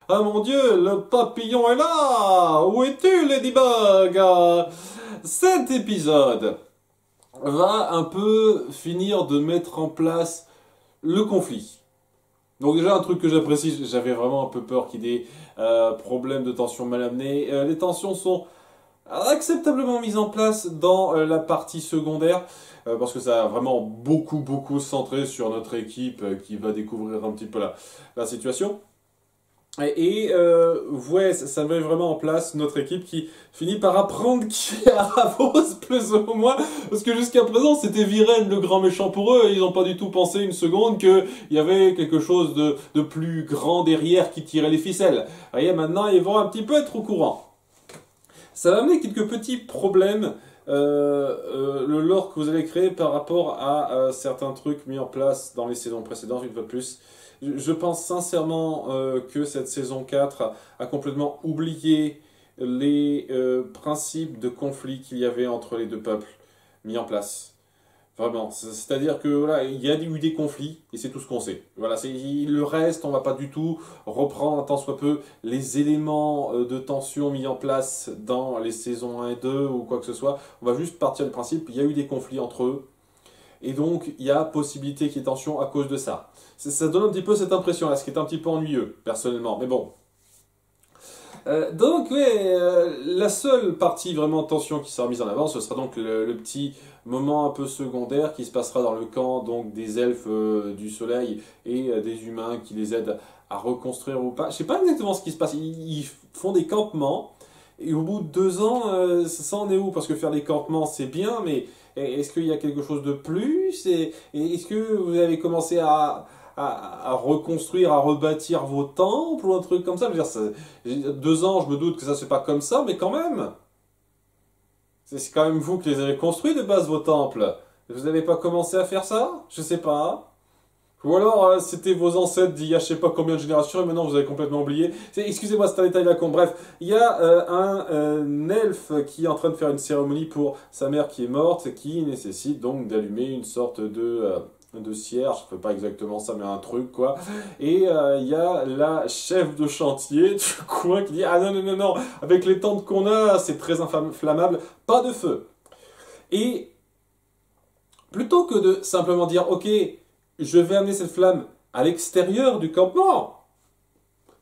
Ah mon Dieu, le papillon est là! Où es-tu, Ladybug? Cet épisode va un peu finir de mettre en place le conflit. Donc déjà un truc que j'apprécie, j'avais vraiment un peu peur qu'il y ait des problèmes de tension mal amenés. Les tensions sont acceptablement mises en place dans la partie secondaire parce que ça a vraiment beaucoup centré sur notre équipe qui va découvrir un petit peu la situation. Ouais, ça met vraiment en place notre équipe qui finit par apprendre qui est Aravos, plus ou moins, parce que jusqu'à présent c'était Viren le grand méchant pour eux, et ils n'ont pas du tout pensé une seconde qu'il y avait quelque chose de plus grand derrière qui tirait les ficelles. Vous voyez, maintenant ils vont un petit peu être au courant. Ça va amener quelques petits problèmes, le lore que vous allez créer par rapport à certains trucs mis en place dans les saisons précédentes, une fois de plus. Je pense sincèrement que cette saison 4 a complètement oublié les principes de conflit qu'il y avait entre les deux peuples mis en place. Vraiment, c'est-à-dire que voilà, il y a eu des conflits et c'est tout ce qu'on sait. Voilà, le reste, on va pas du tout reprendre un tant soit peu les éléments de tension mis en place dans les saisons 1 et 2 ou quoi que ce soit. On va juste partir du principe, il y a eu des conflits entre eux et donc il y a possibilité qu'il y ait tension à cause de ça. Ça donne un petit peu cette impression-là, ce qui est un petit peu ennuyeux, personnellement. Mais bon, la seule partie vraiment tension qui sera mise en avant, ce sera donc le petit moment un peu secondaire qui se passera dans le camp donc des elfes du soleil et des humains qui les aident à reconstruire ou pas. Je sais pas exactement ce qui se passe. Ils font des campements et au bout de 2 ans, ça en est où? Parce que faire des campements c'est bien, mais est-ce qu'il y a quelque chose de plus? Et est-ce que vous avez commencé à reconstruire, à rebâtir vos temples ou un truc comme ça? Je veux dire, 2 ans, je me doute que ça c'est pas comme ça, mais quand même, c'est quand même vous qui les avez construits de base vos temples. Vous n'avez pas commencé à faire ça? Je sais pas. Ou alors c'était vos ancêtres d'il y a je sais pas combien de générations et maintenant vous avez complètement oublié. Excusez-moi, c'est un détail là con. Bref, il y a un elfe qui est en train de faire une cérémonie pour sa mère qui est morte, qui nécessite donc d'allumer une sorte de cierge, je ne fais pas exactement ça, mais un truc quoi. Et il y a la chef de chantier du coin qui dit ah non, avec les tentes qu'on a, c'est très inflammable, pas de feu. Et plutôt que de simplement dire ok, je vais amener cette flamme à l'extérieur du campement.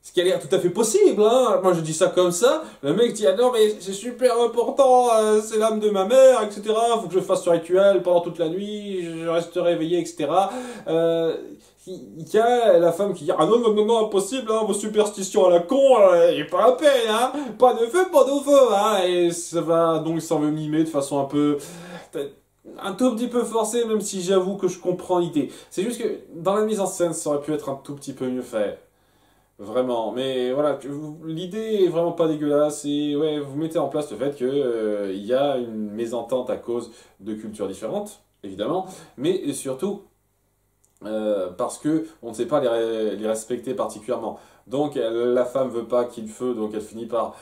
Ce qui a l'air tout à fait possible, hein. Moi je dis ça comme ça, le mec dit ah non mais c'est super important, c'est l'âme de ma mère, etc. Faut que je fasse ce rituel pendant toute la nuit, je reste réveillé, etc. Il y a la femme qui dit ah non, impossible, hein, vos superstitions à la con, il est pas la peine, hein. Pas de feu, pas d'eau feu, hein. Et ça va donc s'envenimer de façon un tout petit peu forcé, même si j'avoue que je comprends l'idée. C'est juste que dans la mise en scène, ça aurait pu être un tout petit peu mieux fait. Vraiment. Mais voilà, l'idée est vraiment pas dégueulasse. Et ouais, vous mettez en place le fait que, il y a une mésentente à cause de cultures différentes, évidemment. Mais surtout, parce que on ne sait pas les respecter particulièrement. Donc la femme veut pas qu'il y ait le feu, donc elle finit par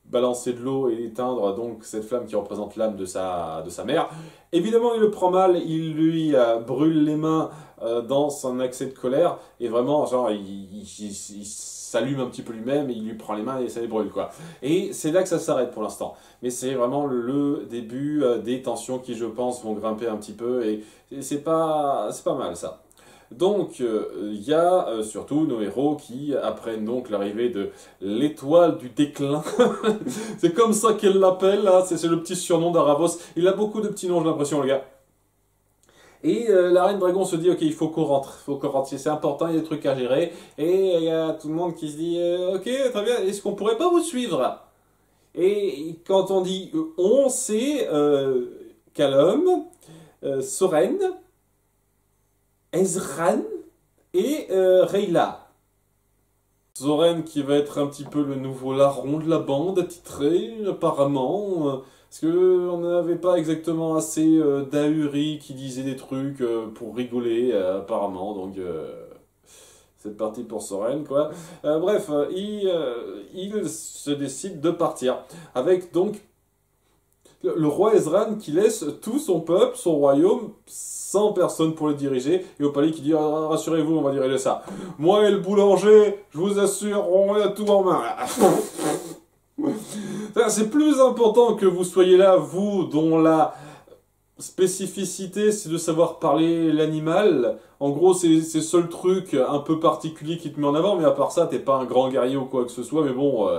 balancer de l'eau et éteindre donc cette flamme qui représente l'âme de sa mère. Évidemment, il le prend mal, il lui brûle les mains dans son accès de colère, et vraiment, genre, il s'allume un petit peu lui-même, et il lui prend les mains et ça les brûle, quoi. Et c'est là que ça s'arrête pour l'instant. Mais c'est vraiment le début des tensions qui, je pense, vont grimper un petit peu, et c'est pas mal, ça. Donc, il y a surtout nos héros qui apprennent donc l'arrivée de l'étoile du déclin. C'est comme ça qu'elle l'appelle, là. C'est le petit surnom d'Aravos. Il a beaucoup de petits noms, j'ai l'impression, le gars. Et la Reine Dragon se dit, ok, il faut qu'on rentre, c'est important, il y a des trucs à gérer. Et il y a tout le monde qui se dit, ok, très bien, est-ce qu'on pourrait pas vous suivre? Et quand on dit on, c'est Callum, Soren, Ezran et Rayla. Zoren qui va être un petit peu le nouveau larron de la bande, attitré apparemment, parce que on n'avait pas exactement assez d'ahuri qui disait des trucs pour rigoler apparemment, donc c'est parti pour Soren quoi. Bref, il se décide de partir avec donc Le roi Ezran qui laisse tout son peuple, son royaume, sans personne pour le diriger, et au palais qui dit ah, rassurez-vous, on va diriger ça. Moi et le boulanger, je vous assure, on a tout en main. C'est plus important que vous soyez là, vous, dont la spécificité, c'est de savoir parler l'animal. En gros, c'est le seul truc un peu particulier qui te met en avant, mais à part ça, t'es pas un grand guerrier ou quoi que ce soit, mais bon,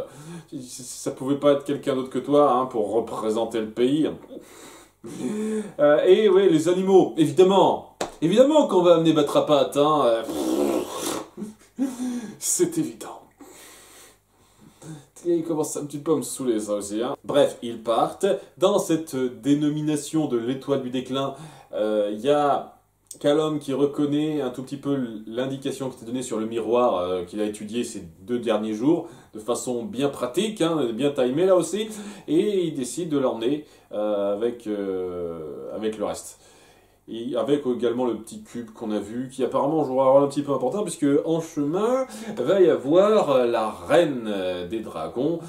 ça pouvait pas être quelqu'un d'autre que toi, hein, pour représenter le pays. Et oui, les animaux, évidemment qu'on va amener Batrapat, hein, c'est évident. Il commence un petit peu à me saouler ça aussi. Hein. Bref, ils partent. Dans cette dénomination de l'étoile du déclin, il y a Callum qui reconnaît un tout petit peu l'indication qui était donnée sur le miroir qu'il a étudié ces 2 derniers jours, de façon bien pratique, hein, bien timée là aussi, et il décide de l'emmener avec le reste. Et avec également le petit cube qu'on a vu, qui apparemment jouera un rôle un petit peu important, puisque en chemin, va y avoir la reine des dragons,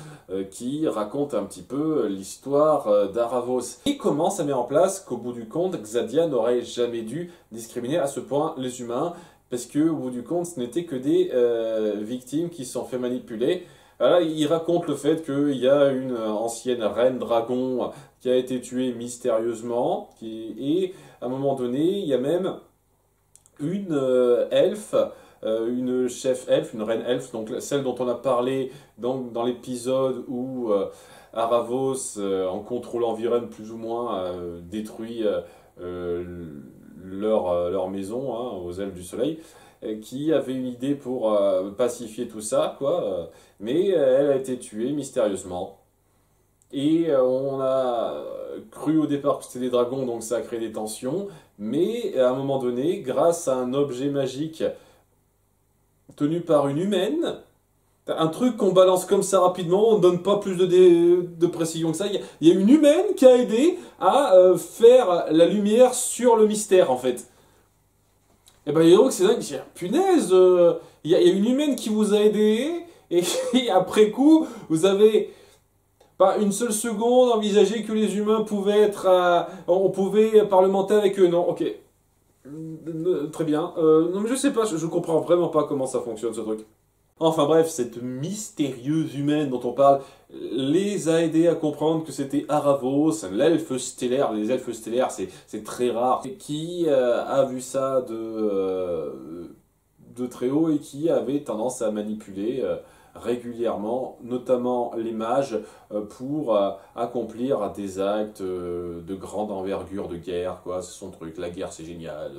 qui raconte un petit peu l'histoire d'Aravos. Et comment ça met en place qu'au bout du compte, Xadia n'aurait jamais dû discriminer à ce point les humains, parce que au bout du compte, ce n'étaient que des victimes qui se sont fait manipuler. Voilà, il raconte le fait qu'il y a une ancienne reine dragon qui a été tuée mystérieusement, et à un moment donné, il y a même une elfe, une chef elfe, une reine elfe, donc celle dont on a parlé dans l'épisode où Aravos, en contrôlant Viren plus ou moins, détruit leur maison, hein, aux ailes du soleil, qui avait une idée pour pacifier tout ça, quoi, mais elle a été tuée mystérieusement. Et on a cru au départ que c'était des dragons, donc ça a créé des tensions, mais à un moment donné, grâce à un objet magique tenu par une humaine, un truc qu'on balance comme ça rapidement, on ne donne pas plus de précision que ça, il y a une humaine qui a aidé à faire la lumière sur le mystère, en fait. Et ben, donc c'est dingue, punaise, il y a une humaine qui vous a aidé, et après coup, vous avez pas une seule seconde envisagé que les humains pouvaient être, on pouvait parlementer avec eux. Non, ok, très bien. Non mais je sais pas, je comprends vraiment pas comment ça fonctionne ce truc. Enfin bref, cette mystérieuse humaine dont on parle les a aidés à comprendre que c'était Aravos, l'elfe stellaire. Les elfes stellaires, c'est très rare. Qui a vu ça de très haut et qui avait tendance à manipuler régulièrement, notamment les mages, pour accomplir des actes de grande envergure de guerre, quoi. C'est son truc. La guerre, c'est génial.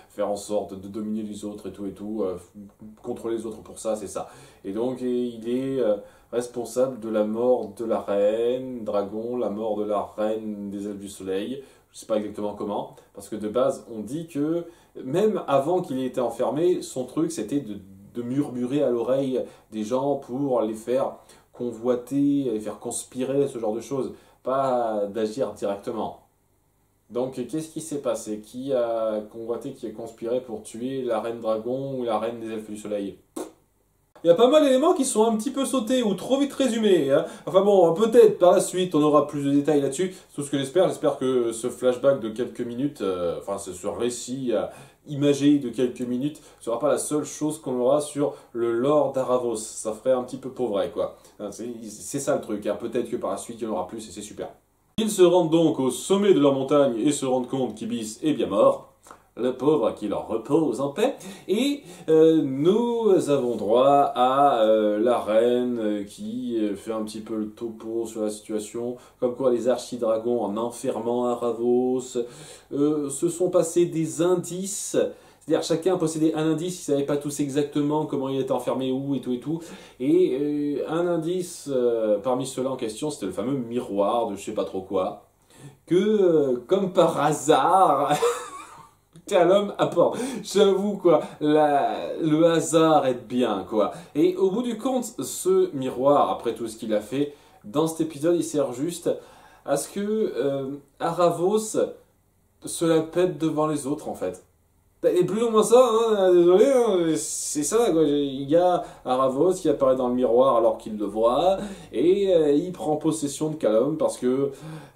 Faire en sorte de dominer les autres et tout, contrôler les autres pour ça, c'est ça. Et donc, il est responsable de la mort de la reine dragon, la mort de la reine des elfes du soleil. Je sais pas exactement comment, parce que de base, on dit que même avant qu'il ait été enfermé, son truc, c'était de murmurer à l'oreille des gens pour les faire convoiter, les faire conspirer, ce genre de choses, pas d'agir directement. Donc qu'est-ce qui s'est passé? Qui a convoité, qui a conspiré pour tuer la reine dragon ou la reine des elfes du soleil? Il y a pas mal d'éléments qui sont un petit peu sautés ou trop vite résumés. Hein. Enfin bon, peut-être par la suite on aura plus de détails là-dessus. C'est tout ce que j'espère. J'espère que ce flashback de quelques minutes, enfin ce récit imagé de quelques minutes, ne sera pas la seule chose qu'on aura sur le lore d'Aravos. Ça ferait un petit peu pauvre, quoi. C'est ça le truc. Hein. Peut-être que par la suite il y en aura plus et c'est super. Ils se rendent donc au sommet de leur montagne et se rendent compte qu'Ibis est bien mort. Le pauvre qui leur repose en paix, et nous avons droit à la reine qui fait un petit peu le topo sur la situation, comme quoi les archidragons, en enfermant Aravos, se sont passés des indices, c'est-à-dire chacun possédait un indice, ils ne savaient pas tous exactement comment il était enfermé, où et tout, et un indice parmi ceux-là en question, c'était le fameux miroir de je sais pas trop quoi, que comme par hasard... Callum apporte. J'avoue, quoi, le hasard aide bien, quoi. Et au bout du compte, ce miroir, après tout ce qu'il a fait, dans cet épisode, il sert juste à ce que Aravos se la pète devant les autres, en fait. Et plus ou moins ça, hein, désolé, hein, c'est ça, quoi. Il y a Aravos qui apparaît dans le miroir alors qu'il le voit, et il prend possession de Callum parce que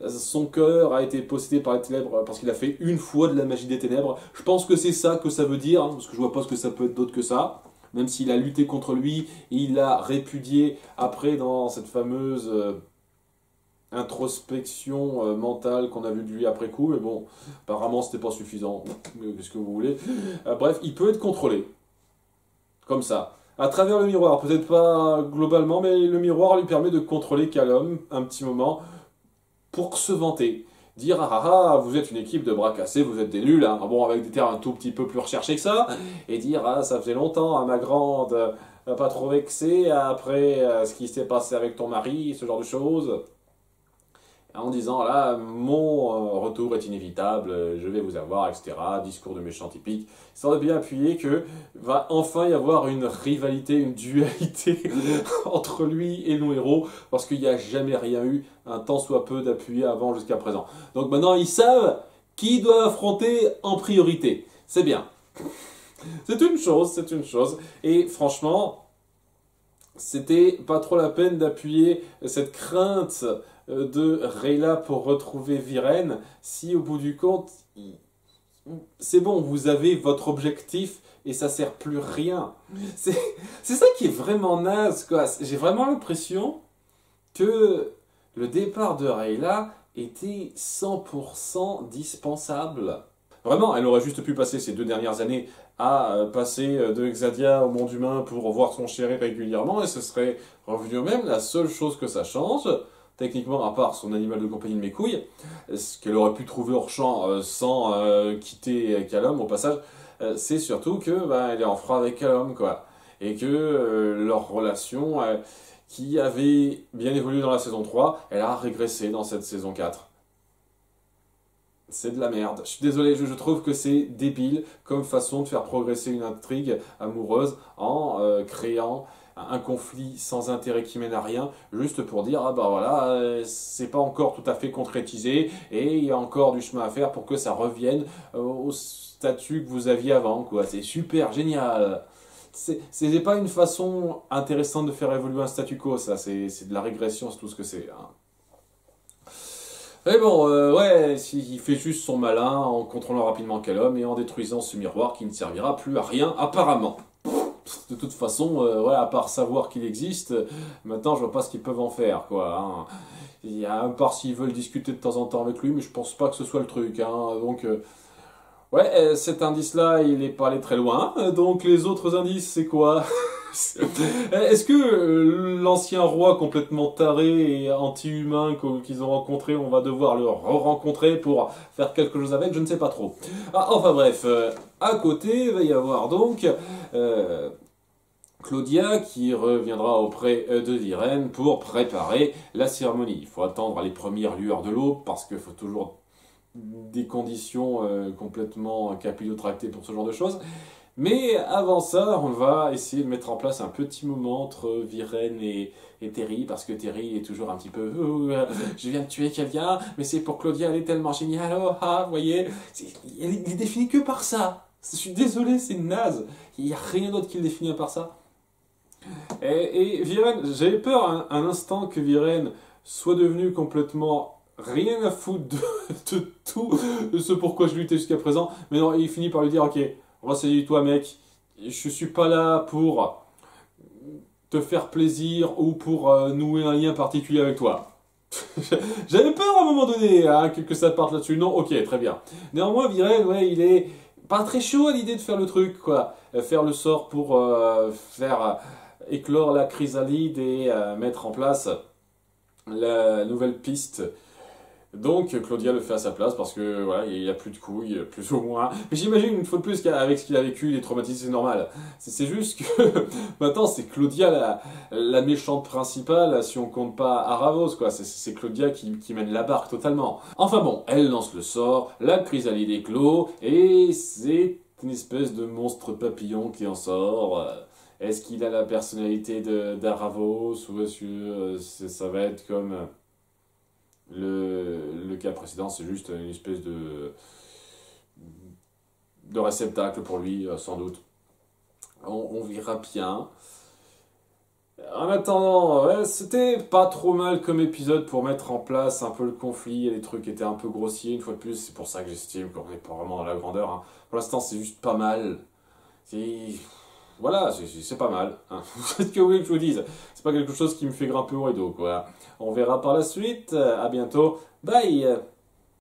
son cœur a été possédé par les ténèbres, parce qu'il a fait une fois de la magie des ténèbres. Je pense que c'est ça que ça veut dire, hein, parce que je vois pas ce que ça peut être d'autre que ça. Même s'il a lutté contre lui, il l'a répudié après dans cette fameuse introspection mentale qu'on a vue de lui après coup, mais bon, apparemment c'était pas suffisant, qu'est-ce que vous voulez. Bref, il peut être contrôlé, comme ça, à travers le miroir, peut-être pas globalement, mais le miroir lui permet de contrôler Callum un petit moment pour se vanter. Dire ah ah ah, vous êtes une équipe de bras cassés, vous êtes des nuls, hein. Bon, avec des termes un tout petit peu plus recherchés que ça, et dire ah ça faisait longtemps, à ma grande, pas trop vexé après ce qui s'est passé avec ton mari, ce genre de choses en disant là, mon retour est inévitable, je vais vous avoir, etc. Discours de méchant typique. Ça aurait bien appuyé que va enfin y avoir une rivalité, une dualité entre lui et nos héros, parce qu'il n'y a jamais rien eu, un tant soit peu d'appui avant jusqu'à présent. Donc maintenant, ils savent qui doit affronter en priorité. C'est bien. C'est une chose, c'est une chose. Et franchement, c'était pas trop la peine d'appuyer cette crainte de Rayla pour retrouver Viren, si au bout du compte, c'est bon, vous avez votre objectif et ça sert plus rien. C'est ça qui est vraiment naze, quoi. J'ai vraiment l'impression que le départ de Rayla était 100% dispensable. Vraiment, elle aurait juste pu passer ces 2 dernières années à passer de Exadia au monde humain pour voir son chéri régulièrement et ce serait revenu au même. La seule chose que ça change, techniquement, à part son animal de compagnie de mes couilles, ce qu'elle aurait pu trouver hors champ sans quitter Callum au passage, c'est surtout que bah, elle est en froid avec Callum, quoi. Et que leur relation, qui avait bien évolué dans la saison 3, elle a régressé dans cette saison 4. C'est de la merde. Je suis désolé, je trouve que c'est débile comme façon de faire progresser une intrigue amoureuse en créant un conflit sans intérêt qui mène à rien, juste pour dire, ah bah voilà, c'est pas encore tout à fait concrétisé et il y a encore du chemin à faire pour que ça revienne au statut que vous aviez avant, quoi. C'est super génial. C'est pas une façon intéressante de faire évoluer un statu quo, ça. C'est de la régression, c'est tout ce que c'est, hein. Mais bon, ouais, il fait juste son malin en contrôlant rapidement Callum et en détruisant ce miroir qui ne servira plus à rien apparemment. De toute façon, ouais, à part savoir qu'il existe, maintenant je vois pas ce qu'ils peuvent en faire, quoi, hein. Il y a à part s'ils veulent discuter de temps en temps avec lui, mais je pense pas que ce soit le truc, hein. Donc, ouais, cet indice-là, il est pas allé très loin. Donc les autres indices, c'est quoi? Est-ce que l'ancien roi complètement taré et anti-humain qu'ils ont rencontré, on va devoir le re-rencontrer pour faire quelque chose avec? Je ne sais pas trop. Ah, enfin bref, à côté, il va y avoir donc Claudia qui reviendra auprès de Viren pour préparer la cérémonie. Il faut attendre les premières lueurs de l'aube parce qu'il faut toujours des conditions complètement capillotractées pour ce genre de choses. Mais avant ça, on va essayer de mettre en place un petit moment entre Viren et Terry, parce que Terry est toujours un petit peu je viens de tuer quelqu'un, mais c'est pour Claudia, elle est tellement géniale, oh, ah, vous voyez, il est défini que par ça. Je suis désolé, c'est naze. Il n'y a rien d'autre qui le définit à part ça. Et Viren, j'avais peur un instant que Viren soit devenu complètement rien à foutre de tout de ce pourquoi je luttais jusqu'à présent, mais non, il finit par lui dire, ok, ressaisis-toi mec, je suis pas là pour te faire plaisir ou pour nouer un lien particulier avec toi. J'avais peur à un moment donné hein, que ça parte là-dessus. Non, ok, très bien. Néanmoins, Viren, ouais, il est pas très chaud à l'idée de faire le truc, quoi. Faire le sort pour faire éclore la chrysalide et mettre en place la nouvelle piste. Donc Claudia le fait à sa place parce que voilà, il a plus de couilles, plus ou moins. Mais j'imagine une fois de plus qu'avec ce qu'il a vécu, il est traumatisé, c'est normal. C'est juste que maintenant c'est Claudia la méchante principale, si on compte pas Aravos, quoi. C'est Claudia qui mène la barque totalement. Enfin bon, elle lance le sort, la chrysalide éclot, et c'est une espèce de monstre papillon qui en sort. Est-ce qu'il a la personnalité d'Aravos ou est-ce que ça va être comme le cas précédent, c'est juste une espèce de réceptacle pour lui, sans doute. On verra bien. En attendant, ouais, c'était pas trop mal comme épisode pour mettre en place un peu le conflit. Les trucs étaient un peu grossiers, une fois de plus. C'est pour ça que j'estime qu'on n'est pas vraiment dans la grandeur. Hein. Pour l'instant, c'est juste pas mal. C'est... Voilà, c'est pas mal. Hein. C'est ce que vous voulez que je vous dise. C'est pas quelque chose qui me fait grimper au rideau, quoi. On verra par la suite. À bientôt. Bye!